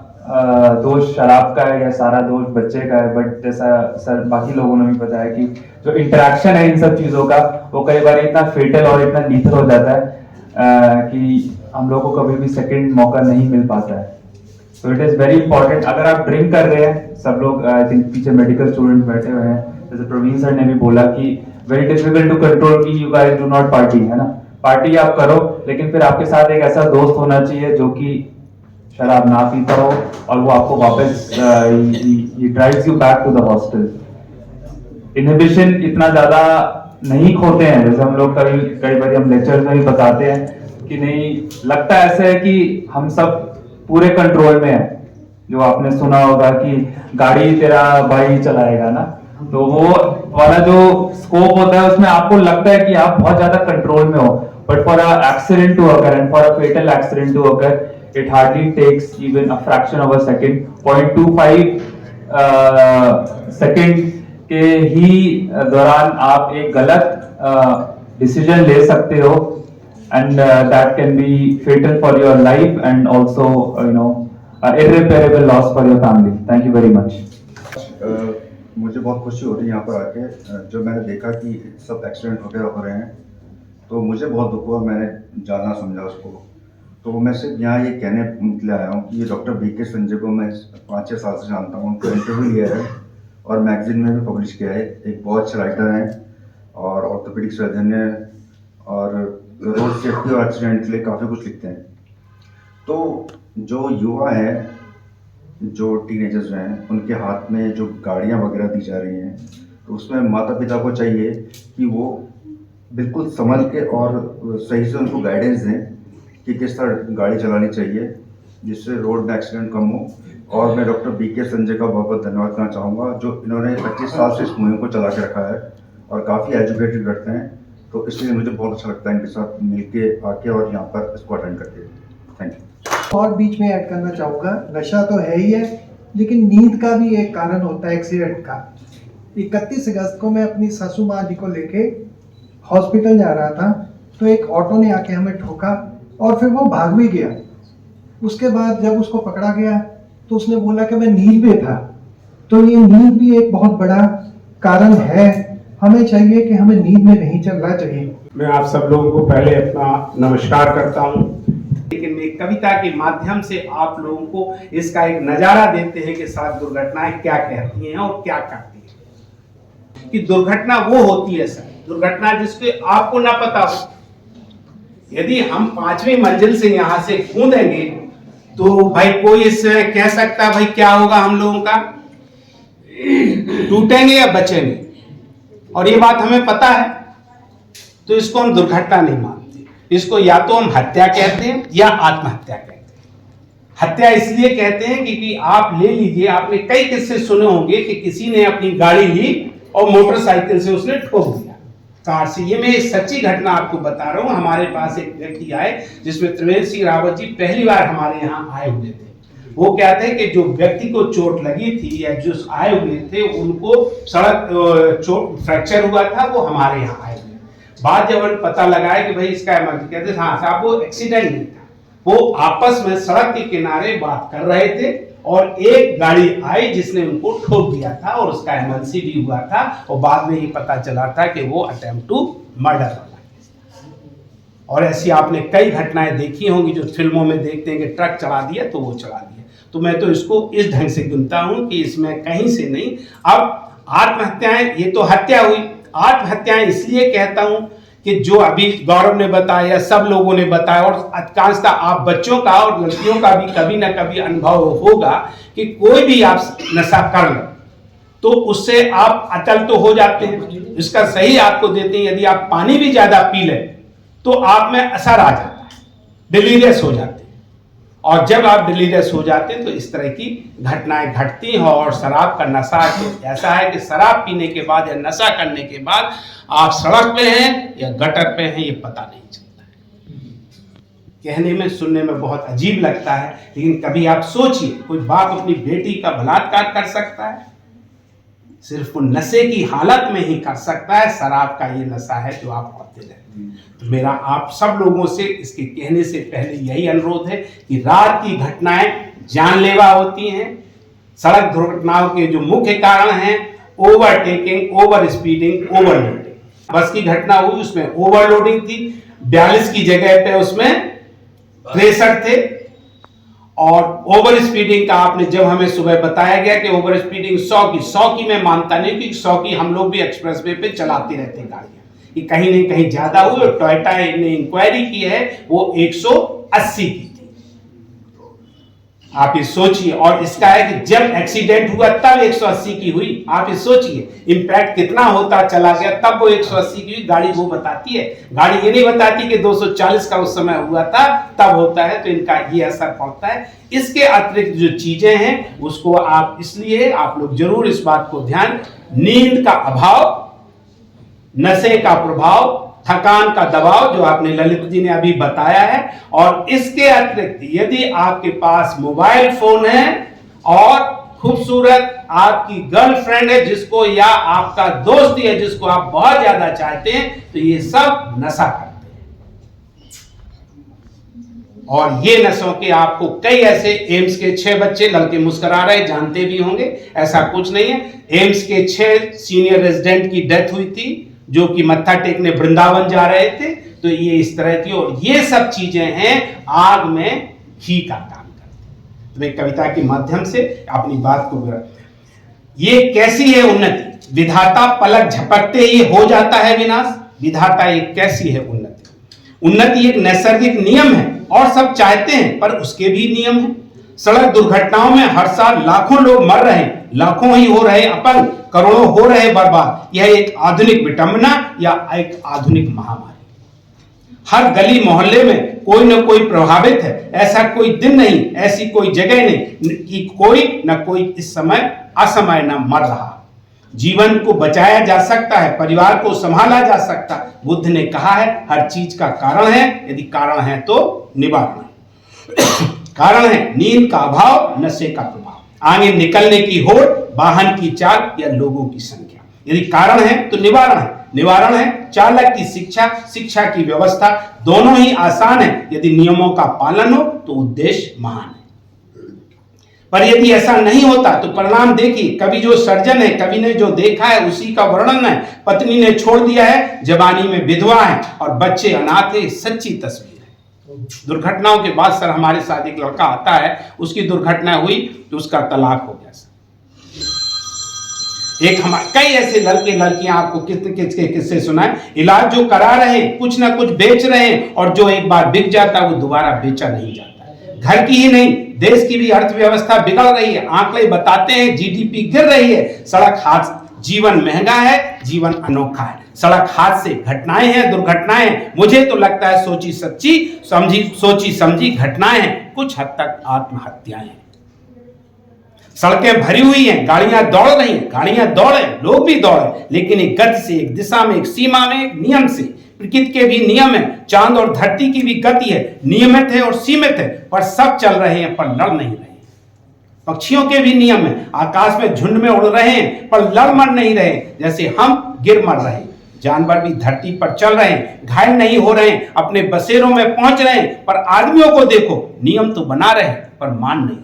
दोष शराब का है या सारा दोष बच्चे का है, बट जैसा सर बाकी लोगों ने भी बताया कि जो इंटरेक्शन है इन सब चीज़ों का वो कई बार इतना फेटल और इतना लीथल हो जाता है कि हम लोग को कभी भी सेकंड मौका नहीं मिल पाता है। तो इट इज़ वेरी इंपॉर्टेंट। अगर आप ड्रिंक कर रहे हैं, सब लोग आई थिंक पीछे मेडिकल स्टूडेंट बैठे हुए हैं, जैसे प्रवीण सर ने भी बोला कि वेरी डिफिकल्ट टू कंट्रोल कि you guys do not party, है ना। पार्टी आप करो, लेकिन फिर आपके साथ एक ऐसा दोस्त होना चाहिए जो कि शराब ना पीता हो और वो आपको वापस drives you back to the hostel. Inhibition इतना ज्यादा नहीं खोते हैं, जैसे हम लोग कई बार हम लेक्चर में भी बताते हैं कि नहीं, लगता ऐसे है कि हम सब पूरे कंट्रोल में है। जो आपने सुना होगा कि गाड़ी तेरा भाई चलाएगा ना, तो वो वाला जो स्कोप होता है उसमें आपको लगता है कि आप बहुत ज्यादा कंट्रोल में हो, but for a accident to occur and for a fatal accident to occur it hardly takes even a fraction of a second, 0.25 second के ही दौरान आप एक गलत डिसीजन ले सकते हो and that can be fatal for your life and also irreparable loss for your family. Thank you very much. मुझे बहुत खुशी हो रही है यहाँ पर आके। जो मैंने देखा कि सब एक्सीडेंट वगैरह हो रहे हैं तो मुझे बहुत दुख हुआ, मैंने जाना समझा उसको। तो मैं सिर्फ यहाँ ये कहने के लिए आया हूँ कि ये डॉक्टर बीके संजय को मैं 5-6 साल से जानता हूँ, उनको इंटरव्यू लिया है और मैगजीन में भी पब्लिश किया है। एक बहुत अच्छे राइटर हैं और ऑर्थोपेडिक सर्जन है और रोड सेफ्टी और एक्सीडेंट के लिए काफ़ी कुछ लिखते हैं। तो जो युवा हैं, जो टीनेजर्स हैं, उनके हाथ में जो गाड़ियाँ वगैरह दी जा रही हैं, तो उसमें माता पिता को चाहिए कि वो बिल्कुल संभल के और सही से उनको गाइडेंस दें कि किस तरह गाड़ी चलानी चाहिए जिससे रोड में एक्सीडेंट कम हो। और मैं डॉक्टर BK संजय का बहुत बहुत धन्यवाद करना चाहूँगा, जो इन्होंने 25 साल से इस मुहिम को चला के रखा है और काफ़ी एजुकेटेड करते हैं। तो इसलिए मुझे बहुत अच्छा लगता है इनके साथ मिलके आके और यहाँ पर इसको अटेंड करके। Thank you. और बीच में ऐड करना चाहूँगा, नशा तो है ही है, लेकिन नींद का भी एक कारण होता है एक्सीडेंट का। 31 अगस्त को मैं अपनी सासू माँ जी को लेके हॉस्पिटल जा रहा था, तो एक ऑटो ने आके हमें ठोका और फिर वो भाग भी गया। उसके बाद जब उसको पकड़ा गया तो उसने बोला कि मैं नींद में था। तो ये नींद भी एक बहुत बड़ा कारण है। हमें चाहिए कि हमें नींद में नहीं चलना चाहिए। मैं आप सब लोगों को पहले अपना नमस्कार करता हूँ, लेकिन मैं कविता के माध्यम से आप लोगों को इसका एक नज़ारा देते हैं कि सड़क दुर्घटनाएं क्या कहती हैं और क्या करती हैं। कि दुर्घटना वो होती है सर, दुर्घटना जिसके आपको ना पता हो। यदि हम 5वीं मंजिल से यहाँ से कूदेंगे तो भाई कोई इससे कह सकता है भाई क्या होगा हम लोगों का, टूटेंगे या बचेंगे, और ये बात हमें पता है। तो इसको हम दुर्घटना नहीं मानते, इसको या तो हम हत्या कहते हैं या आत्महत्या कहते हैं। हत्या इसलिए कहते हैं क्योंकि आप ले लीजिए, आपने कई किस्से सुने होंगे कि किसी ने अपनी गाड़ी ली और मोटरसाइकिल से उसने ठोक दिया कार से। ये मैं एक सच्ची घटना आपको बता रहा हूँ। हमारे पास एक व्यक्ति आए जिसमें त्रिवेंद्र सिंह रावत जी पहली बार हमारे यहाँ आए हुए थे। वो कहते हैं कि जो व्यक्ति को चोट लगी थी या जो आए हुए थे उनको सड़क चोट फ्रैक्चर हुआ था, वो हमारे यहाँ आए हुए। बाद जब पता लगाया कि भाई इसका इमरजेंसी, कहते हाँ साहब वो एक्सीडेंट नहीं था, वो आपस में सड़क के किनारे बात कर रहे थे और एक गाड़ी आई जिसने उनको ठोक दिया था और उसका एमएलसी भी हुआ था। और बाद में ये पता चला था कि वो अटेम्प्ट टू मर्डर वाला। और ऐसी आपने कई घटनाएं देखी होंगी जो फिल्मों में देखते हैं कि ट्रक चढ़ा दिया तो वो चढ़ा दिया। तो मैं तो इसको इस ढंग से गिनता हूं कि इसमें कहीं से नहीं। अब आत्महत्याएं, ये तो हत्या हुई, आत्महत्याएं इसलिए कहता हूं कि जो अभी गौरव ने बताया, सब लोगों ने बताया, और अधिकांशतः आप बच्चों का और लड़कियों का भी कभी ना कभी अनुभव होगा कि कोई भी आप नशा कर लो तो उससे आप अचल तो हो जाते हैं। इसका सही आपको देते हैं, यदि आप पानी भी ज्यादा पी लें तो आप में असर आ जाता है, डिलीरियस हो जाते हैं। और जब आप डिलीरियस हो जाते हैं तो इस तरह की घटनाएं घटती हैं। और शराब का नशा तो ऐसा है कि शराब पीने के बाद या नशा करने के बाद आप सड़क पे हैं या गटर पे हैं, ये पता नहीं चलता है। कहने में सुनने में बहुत अजीब लगता है, लेकिन कभी आप सोचिए, कोई बाप अपनी बेटी का बलात्कार कर सकता है? सिर्फ वो नशे की हालत में ही कर सकता है। शराब का ये नशा है जो आप होते रहते हैं। तो मेरा आप सब लोगों से इसके कहने से पहले यही अनुरोध है कि रात की घटनाएं जानलेवा होती हैं। सड़क दुर्घटनाओं के जो मुख्य कारण हैं ओवरटेकिंग, ओवर स्पीडिंग, ओवरलोडिंग। बस की घटना हुई, उसमें ओवरलोडिंग थी, 42 की जगह पे उसमें 63 थे। और ओवर स्पीडिंग का आपने जब हमें सुबह बताया गया कि ओवर स्पीडिंग 100 की मैं मानता नहीं, क्योंकि 100 की हम लोग भी एक्सप्रेसवे पे चलाते रहते हैं गाड़ियां, ये कहीं नहीं कहीं ज्यादा हुई। और टोयोटा ने इंक्वायरी की है वो 180 की थी। आप ये सोचिए। और इसका है कि जब एक्सीडेंट हुआ तब 180 की हुई। आप ये सोचिए इंपैक्ट कितना होता चला गया, तब वो 180 की हुई। गाड़ी वो बताती है, गाड़ी ये नहीं बताती कि 240 का उस समय हुआ था तब होता है। तो इनका ये असर पड़ता है। इसके अतिरिक्त जो चीजें हैं उसको आप, इसलिए आप लोग जरूर इस बात को ध्यान, नींद का अभाव, नशे का प्रभाव, थकान का दबाव जो आपने ललित जी ने अभी बताया है, और इसके अतिरिक्त यदि आपके पास मोबाइल फोन है और खूबसूरत आपकी गर्लफ्रेंड है जिसको, या आपका दोस्त है जिसको आप बहुत ज्यादा चाहते हैं, तो ये सब नशा करते हैं। और ये नशों के आपको कई ऐसे, एम्स के 6 बच्चे, लड़के मुस्कुरा रहे, जानते भी होंगे, ऐसा कुछ नहीं है। एम्स के 6 सीनियर रेजिडेंट की डेथ हुई थी जो कि मत्था टेकने वृंदावन जा रहे थे। तो ये इस तरह की, और ये सब चीजें हैं आग में घी का काम करती। तो मैं कविता के माध्यम से अपनी बात को, ये कैसी है उन्नति, विधाता पलक झपकते ही हो जाता है विनाश। विधाता एक कैसी है उन्नति? उन्नति एक नैसर्गिक नियम है और सब चाहते हैं, पर उसके भी नियम है। सड़क दुर्घटनाओं में हर साल लाखों लोग मर रहे हैं, लाखों ही हो रहे अपंग, करोड़ों हो रहे बर्बाद। यह एक आधुनिक विडंबना या एक आधुनिक महामारी? हर गली मोहल्ले में कोई न कोई प्रभावित है। ऐसा कोई दिन नहीं, ऐसी कोई जगह नहीं कि कोई न कोई इस समय असमय न मर रहा। जीवन को बचाया जा सकता है, परिवार को संभाला जा सकता है। बुद्ध ने कहा है हर चीज का कारण है, यदि कारण है तो निवारण है। कारण है नींद का अभाव, नशे का प्रभाव, आगे निकलने की होड़, वाहन की चाल या लोगों की संख्या। यदि कारण है तो निवारण है, निवारण है चालक की शिक्षा, शिक्षा की व्यवस्था। दोनों ही आसान है यदि नियमों का पालन हो तो उद्देश्य महान है। पर यदि ऐसा नहीं होता तो परिणाम देखिए। कवि जो सर्जन है, कवि ने जो देखा है उसी का वर्णन है। पत्नी ने छोड़ दिया है, जवानी में विधवा है और बच्चे अनाथ है, सच्ची तस्वीर है। दुर्घटनाओं के बाद सर हमारे साथ एक लड़का आता है, उसकी दुर्घटना हुई तो उसका तलाक हो गया सर। एक हमारे कई ऐसे लड़के लड़कियां आपको किससे सुनाए, इलाज जो करा रहे हैं, कुछ ना कुछ बेच रहे हैं और जो एक बार बिक जाता है वो दोबारा बेचा नहीं जाता। घर की ही नहीं, देश की भी अर्थव्यवस्था बिगड़ रही है। आंकड़े बताते हैं जीडीपी गिर रही है। सड़क हादसा, जीवन महंगा है, जीवन अनोखा है। सड़क हादसे घटनाएं हैं, दुर्घटनाएं हैं। मुझे तो लगता है सोची समझी घटनाएं हैं, कुछ हद तक आत्महत्याएं हैं। सड़कें भरी हुई हैं, गाड़ियां दौड़ रही हैं, गाड़ियां दौड़े, लोग भी दौड़े, लेकिन एक गति से, एक दिशा में, एक सीमा में, एक नियम से। प्रकृति के भी नियम है, चांद और धरती की भी गति है, नियमित है और सीमित है, पर सब चल रहे हैं पर लड़ नहीं रहे। पक्षियों के भी नियम है, आकाश में झुंड में उड़ रहे हैं पर लड़ मर नहीं रहे, जैसे हम गिर मर रहे हैं। जानवर भी धरती पर चल रहे हैं, घायल नहीं हो रहे हैं, अपने बसेरों में पहुंच रहे हैं। पर आदमियों को देखो, नियम तो बना रहे पर मान नहीं रहे।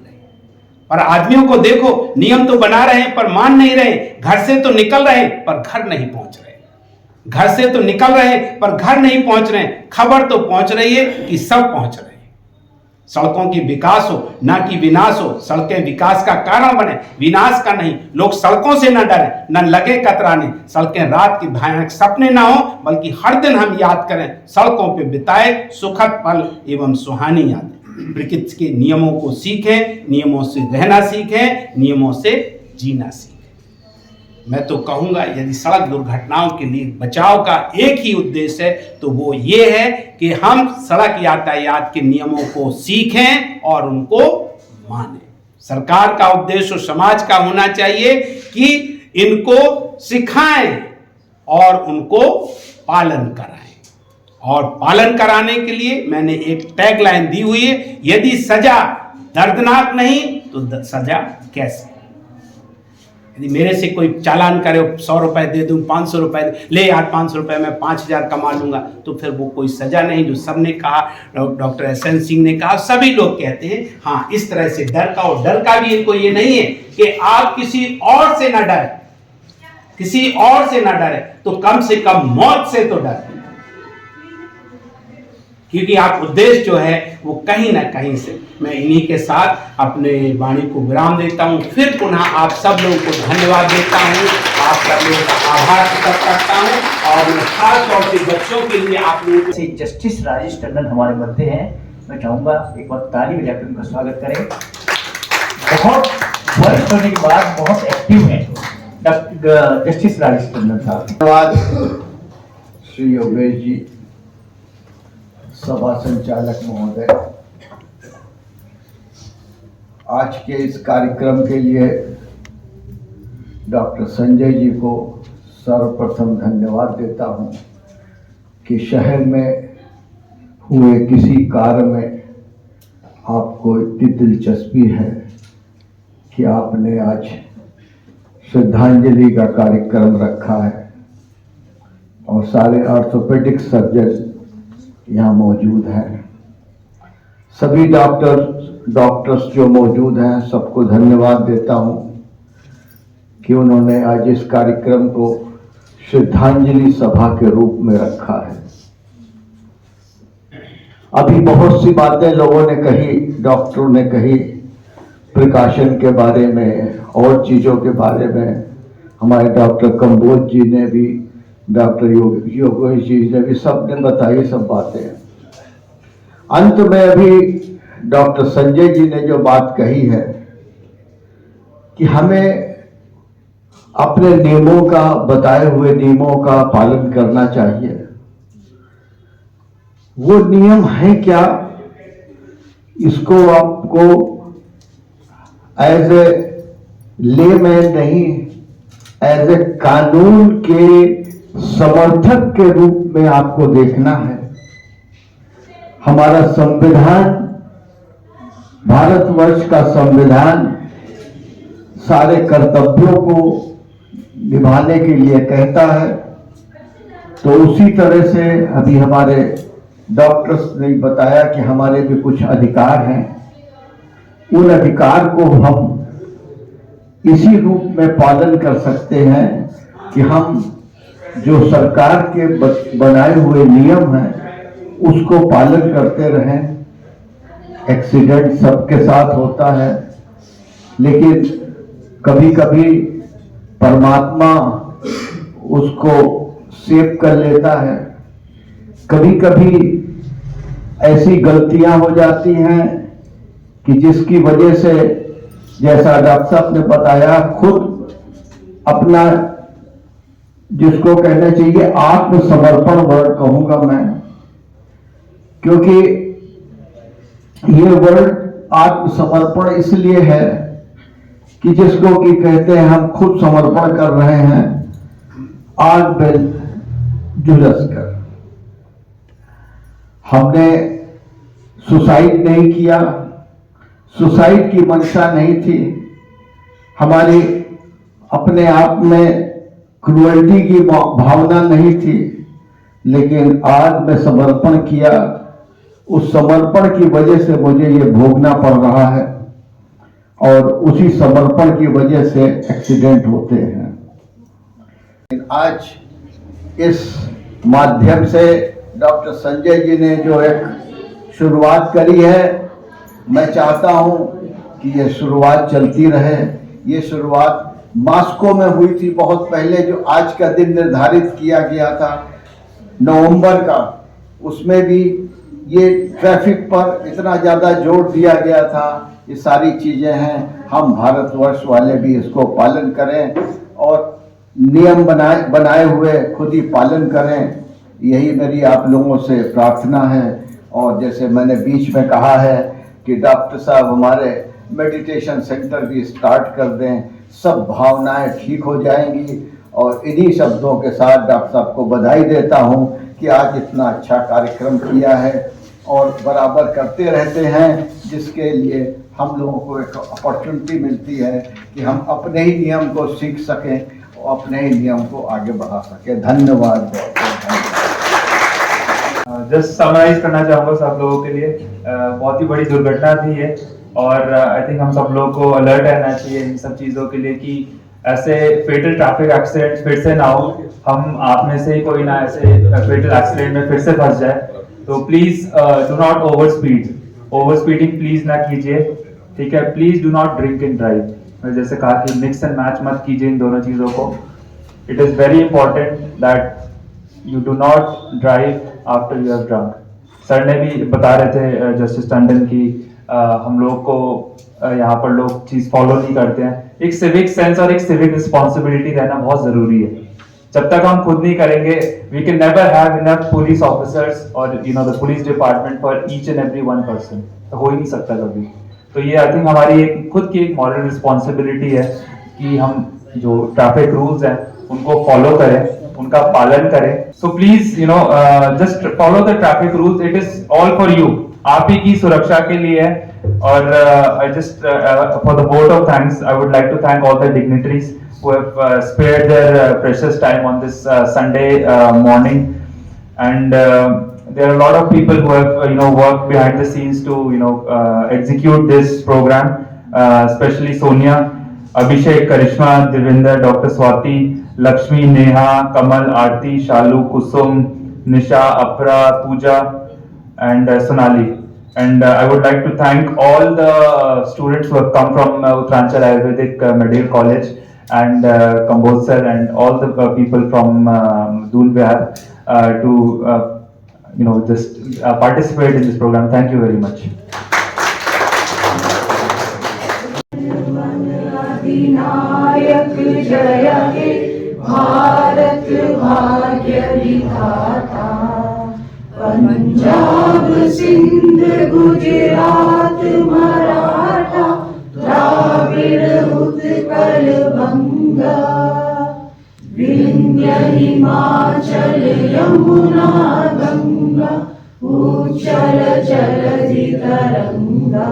पर आदमियों को देखो, नियम तो बना रहे हैं पर मान नहीं रहे। घर से तो निकल रहे हैं पर घर नहीं पहुंच रहे। घर से तो निकल रहे हैं पर घर नहीं पहुंच रहे। खबर तो पहुंच रही है कि सब पहुंच रहे हैं। सड़कों की विकास हो ना कि विनाश हो। सड़कें विकास का कारण बने, विनाश का नहीं। लोग सड़कों से न डरे, न लगे कतराने। सड़कें रात के भयानक सपने ना हो, बल्कि हर दिन हम याद करें, सड़कों पे बिताए सुखद पल एवं सुहानी यादें। प्रकृति के नियमों को सीखें, नियमों से रहना सीखें, नियमों से जीना सीखें। मैं तो कहूंगा यदि सड़क दुर्घटनाओं के लिए बचाव का एक ही उद्देश्य है तो वो ये है कि हम सड़क यातायात के नियमों को सीखें और उनको मानें। सरकार का उद्देश्य और समाज का होना चाहिए कि इनको सिखाएं और उनको पालन कराएं। और पालन कराने के लिए मैंने एक टैगलाइन दी हुई है, यदि सजा दर्दनाक नहीं तो सजा कैसे। यदि मेरे से कोई चालान करे, 100 रुपए दे दूं, 500 रुपए ले यार 500 रुपए में 5000 कमा लूंगा, तो फिर वो कोई सजा नहीं। जो सबने कहा, डॉक्टर एसएन सिंह ने कहा, सभी लोग कहते हैं हाँ इस तरह से डर का। और डर का भी इनको ये नहीं है कि आप किसी और से ना डरे, किसी और से ना डरे, तो कम से कम मौत से तो डरे। क्योंकि आप उद्देश्य जो है वो कहीं ना कहीं से। मैं इन्हीं के साथ अपने वाणी को विराम देता हूं। फिर पुनः आप सब लोगों को धन्यवाद देता हूं, आप सब लोगों का आभार प्रकट करता हूं। और मैं खास तौर से बच्चों के लिए आप लोगों से जस्टिस राजेश टंडन हमारे मध्य हैं। मैं चाहूंगा एक बार ताली बजाकर उनका स्वागत करें। बहुत वरिष्ठ होने के बाद बहुत एक्टिव है डॉक्टर जस्टिस राजेश टंडन साहब। धन्यवाद श्री योगेश जी, सभा संचालक महोदय। आज के इस कार्यक्रम के लिए डॉक्टर संजय जी को सर्वप्रथम धन्यवाद देता हूं कि शहर में हुए किसी कार्य में आपको इतनी दिलचस्पी है कि आपने आज श्रद्धांजलि का कार्यक्रम रखा है और सारे ऑर्थोपेडिक सर्जन यहाँ मौजूद हैं। सभी डॉक्टर्स जो मौजूद हैं सबको धन्यवाद देता हूँ कि उन्होंने आज इस कार्यक्रम को श्रद्धांजलि सभा के रूप में रखा है। अभी बहुत सी बातें लोगों ने कही, डॉक्टरों ने कही, प्रिकॉशन के बारे में और चीज़ों के बारे में, हमारे डॉक्टर कंबोज जी ने भी, डॉक्टर योगेश जी ने भी, सब ने बताई सब बातें। अंत में अभी डॉक्टर संजय जी ने जो बात कही है कि हमें अपने नियमों का, बताए हुए नियमों का पालन करना चाहिए। वो नियम है क्या, इसको आपको एज ए लेमैन नहीं, एज ए कानून के समर्थक के रूप में आपको देखना है। हमारा संविधान, भारतवर्ष का संविधान सारे कर्तव्यों को निभाने के लिए कहता है। तो उसी तरह से अभी हमारे डॉक्टर्स ने बताया कि हमारे भी कुछ अधिकार हैं। उन अधिकार को हम इसी रूप में पालन कर सकते हैं कि हम जो सरकार के बनाए हुए नियम हैं उसको पालन करते रहें। एक्सीडेंट सबके साथ होता है, लेकिन कभी कभी परमात्मा उसको सेव कर लेता है। कभी कभी ऐसी गलतियां हो जाती हैं कि जिसकी वजह से, जैसा डॉक्टर साहब ने बताया, खुद अपना, जिसको कहना चाहिए आत्मसमर्पण वर्ड कहूंगा मैं, क्योंकि ये वर्ड आत्मसमर्पण इसलिए है कि जिसको कि कहते हैं हम खुद समर्पण कर रहे हैं आग में झुलस कर। हमने सुसाइड नहीं किया, सुसाइड की मंशा नहीं थी, हमारी अपने आप में क्रूएल्टी की भावना नहीं थी, लेकिन आग में समर्पण किया। उस समर्पण की वजह से मुझे ये भोगना पड़ रहा है और उसी समर्पण की वजह से एक्सीडेंट होते हैं। आज इस माध्यम से डॉक्टर संजय जी ने जो एक शुरुआत करी है, मैं चाहता हूं कि ये शुरुआत चलती रहे। ये शुरुआत मॉस्को में हुई थी बहुत पहले, जो आज का दिन निर्धारित किया गया था नवंबर का, उसमें भी ये ट्रैफिक पर इतना ज़्यादा जोर दिया गया था। ये सारी चीज़ें हैं, हम भारतवर्ष वाले भी इसको पालन करें और नियम बनाए हुए खुद ही पालन करें। यही मेरी आप लोगों से प्रार्थना है। और जैसे मैंने बीच में कहा है कि डॉक्टर साहब हमारे मेडिटेशन सेंटर भी स्टार्ट कर दें, सब भावनाएं ठीक हो जाएंगी। और इन्हीं शब्दों के साथ डॉक्टर साहब को बधाई देता हूं कि आज इतना अच्छा कार्यक्रम किया है और बराबर करते रहते हैं, जिसके लिए हम लोगों को एक अपॉर्चुनिटी मिलती है कि हम अपने ही नियम को सीख सकें और अपने ही नियम को आगे बढ़ा सकें। धन्यवाद। जस्ट समराइज करना चाहूँगा सब लोगों के लिए, बहुत ही बड़ी दुर्घटना थी ये, और आई थिंक हम सब लोगों को अलर्ट रहना चाहिए इन सब चीज़ों के लिए कि ऐसे फेटल ट्रैफिक एक्सीडेंट फिर से ना हो। हम आप में से ही कोई ना ऐसे फेटल एक्सीडेंट में फिर से फंस जाए। तो please do not over speeding please ना कीजिए, ठीक है। Please do not drink and drive. मैं जैसे कहा कि मिक्स एंड मैच मत कीजिए इन दोनों चीज़ों को। It is very important that you do not drive after you have drunk. Sir ने भी बता रहे थे जस्टिस टंडन की हम लोग को यहाँ पर लोग चीज़ फॉलो नहीं करते हैं। एक सिविक सेंस और एक सिविक रिस्पॉन्सिबिलिटी रहना बहुत ज़रूरी है। जब तक हम खुद नहीं करेंगे, we can never have enough police officers और the police department for each and every one person. तो हो ही नहीं सकता कभी। तो ये आई थिंक हमारी एक खुद की एक मॉरल रिस्पॉन्सिबिलिटी है कि हम जो ट्रैफिक रूल्स हैं उनको फॉलो करें, उनका पालन करें। So please just follow the traffic rules, it is all for you, आप ही की सुरक्षा के लिए है। और I just for the vote of thanks, I would like to thank all the dignitaries who have spared their precious time on this Sunday morning, and there are a lot of people who have worked behind the scenes to execute this program, especially Sonia, Abhishek, Karishma, Devinder, Dr. Swati, Lakshmi, Neha, Kamal, Aarti, Shalu, Kusum, Nisha, Apra, Pooja, and Sonali. And I would like to thank all the students who have come from Uttaranchal Ayurvedic Medical College, and Kamboj sir and all the people from Doon Vihar to just participate in this program. Thank you very much. अधिनायक जय हे भारत भाग्य विधाता पंजाब सिंध गुजरात मराठा द्राविड़ उत्कल बंगा विंध्य हिमाचल यमुना गंगा उच्चल जलधि तरंगा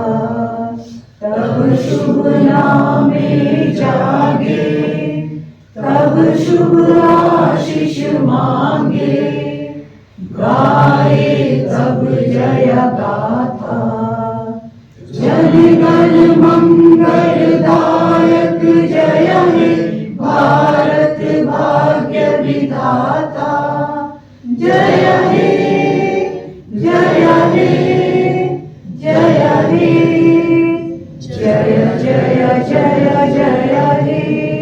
तब शुभ नामे जागे तब शुभ आशीष मांगे गाए तब जय गाथा जन गण मंगल दायक जय हे भारत भाग्य विधाता जय हे जय हे जय हे जय जय जय जय हे